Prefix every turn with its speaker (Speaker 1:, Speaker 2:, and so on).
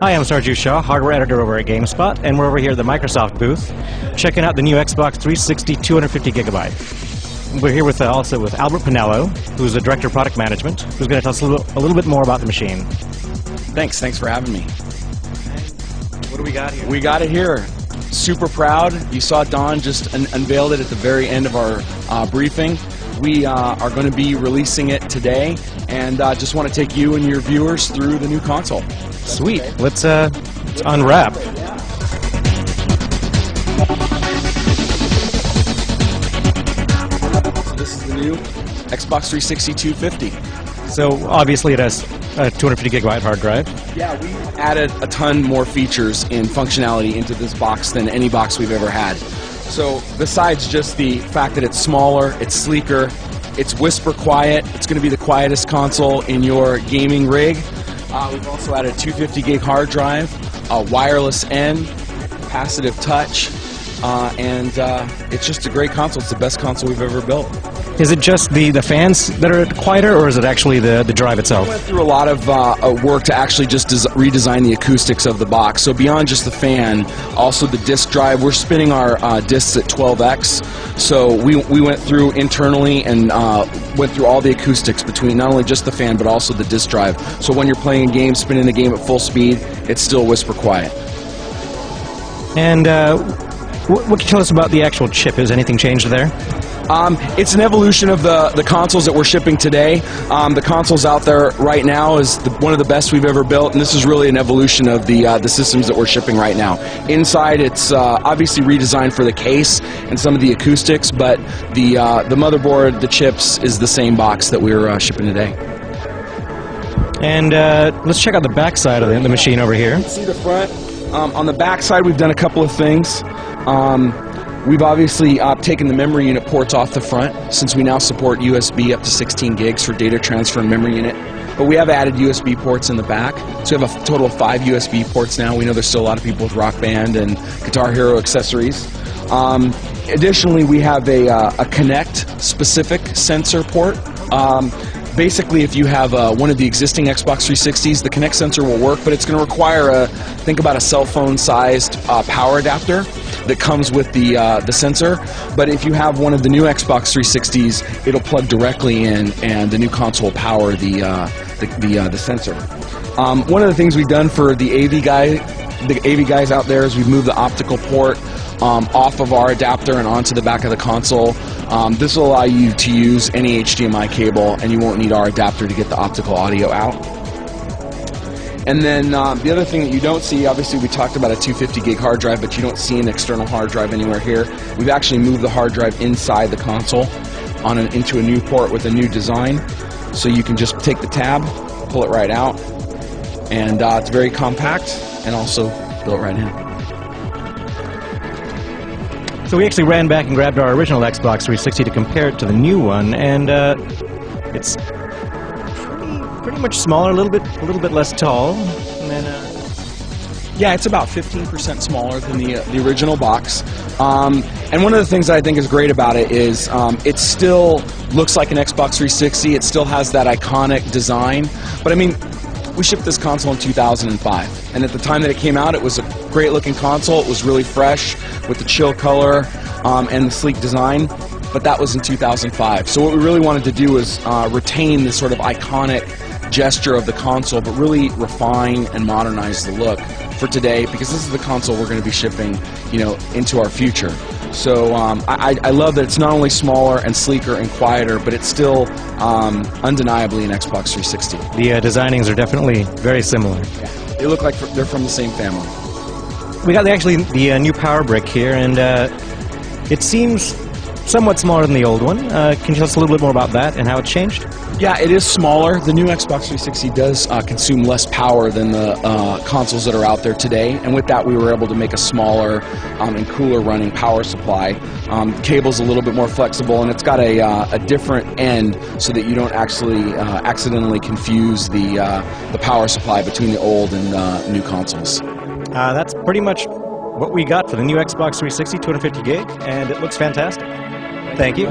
Speaker 1: Hi, I'm Sarju Shah, hardware editor over at GameSpot, and we're over here at the Microsoft booth, checking out the new Xbox 360 250GB. We're here with also with Albert Pinello, who's the director of product management, who's going to tell us a little bit more about the machine.
Speaker 2: Thanks for having me.
Speaker 1: What do we got here?
Speaker 2: We got it here. Super proud. You saw Don just unveiled it at the very end of our briefing. We are going to be releasing it today, and just want to take you and your viewers through the new console.
Speaker 1: Sweet. Okay. Let's unwrap.
Speaker 2: So this is the new Xbox 360 250.
Speaker 1: So obviously it has a 250GB hard drive.
Speaker 2: Yeah, we added a ton more features and functionality into this box than any box we've ever had. So besides just the fact that it's smaller, it's sleeker, it's whisper quiet, it's going to be the quietest console in your gaming rig. We've also added a 250 gig hard drive, a wireless N, capacitive touch, and it's just a great console. It's the best console we've ever built.
Speaker 1: Is it just the fans that are quieter, or is it actually the drive itself?
Speaker 2: We went through a lot of work to actually just redesign the acoustics of the box. So beyond just the fan, also the disk drive. We're spinning our disks at 12x. So we went through internally and went through all the acoustics between not only just the fan, but also the disk drive. So when you're playing a game, spinning the game at full speed, it's still whisper quiet.
Speaker 1: And what can you tell us about the actual chip? Has anything changed there?
Speaker 2: It's an evolution of the consoles that we're shipping today. The consoles out there right now is one of the best we've ever built, and this is really an evolution of the systems that we're shipping right now. Inside, it's obviously redesigned for the case and some of the acoustics, but the motherboard, the chips, is the same box that we're shipping today.
Speaker 1: And let's check out the back side of the machine over here.
Speaker 2: You can see the front. On the back side, we've done a couple of things. We've obviously taken the memory unit ports off the front, since we now support USB up to 16 gigs for data transfer and memory unit. But we have added USB ports in the back, so we have a total of 5 USB ports now. We know there's still a lot of people with Rock Band and Guitar Hero accessories. Additionally, we have a KINECT specific sensor port. Basically, if you have one of the existing Xbox 360s, the KINECT sensor will work, but it's going to require think about a cell phone-sized power adapter that comes with the sensor. But if you have one of the new Xbox 360s, it'll plug directly in, and the new console will power the sensor. One of the things we've done for the AV guys out there is we've moved the optical port off of our adapter and onto the back of the console. This will allow you to use any HDMI cable, and you won't need our adapter to get the optical audio out. And then the other thing that you don't see, obviously we talked about a 250 gig hard drive, but you don't see an external hard drive anywhere here. We've actually moved the hard drive inside the console into a new port with a new design. So you can just take the tab, pull it right out, and it's very compact, and also built right in.
Speaker 1: So we actually ran back and grabbed our original Xbox 360 to compare it to the new one, and it's pretty much smaller, a little bit less tall. And then,
Speaker 2: yeah, it's about 15% smaller than the original box. And one of the things that I think is great about it is it still looks like an Xbox 360. It still has that iconic design. But I mean, we shipped this console in 2005, and at the time that it came out, it was a great-looking console. It was really fresh with the chill color and the sleek design, but that was in 2005. So what we really wanted to do was retain this sort of iconic gesture of the console, but really refine and modernize the look for today, because this is the console we're going to be shipping, into our future. So I love that it's not only smaller and sleeker and quieter, but it's still undeniably an Xbox 360.
Speaker 1: The designings are definitely very similar.
Speaker 2: Yeah. They look like they're from the same family.
Speaker 1: We got the new power brick here, and it seems somewhat smaller than the old one. Can you tell us a little bit more about that and how it's changed?
Speaker 2: Yeah, it is smaller. The new Xbox 360 does consume less power than the consoles that are out there today, and with that we were able to make a smaller and cooler running power supply. The cable's a little bit more flexible, and it's got a different end so that you don't actually accidentally confuse the power supply between the old and new consoles.
Speaker 1: That's pretty much what we got for the new Xbox 360 250 gig, and it looks fantastic. Thank you.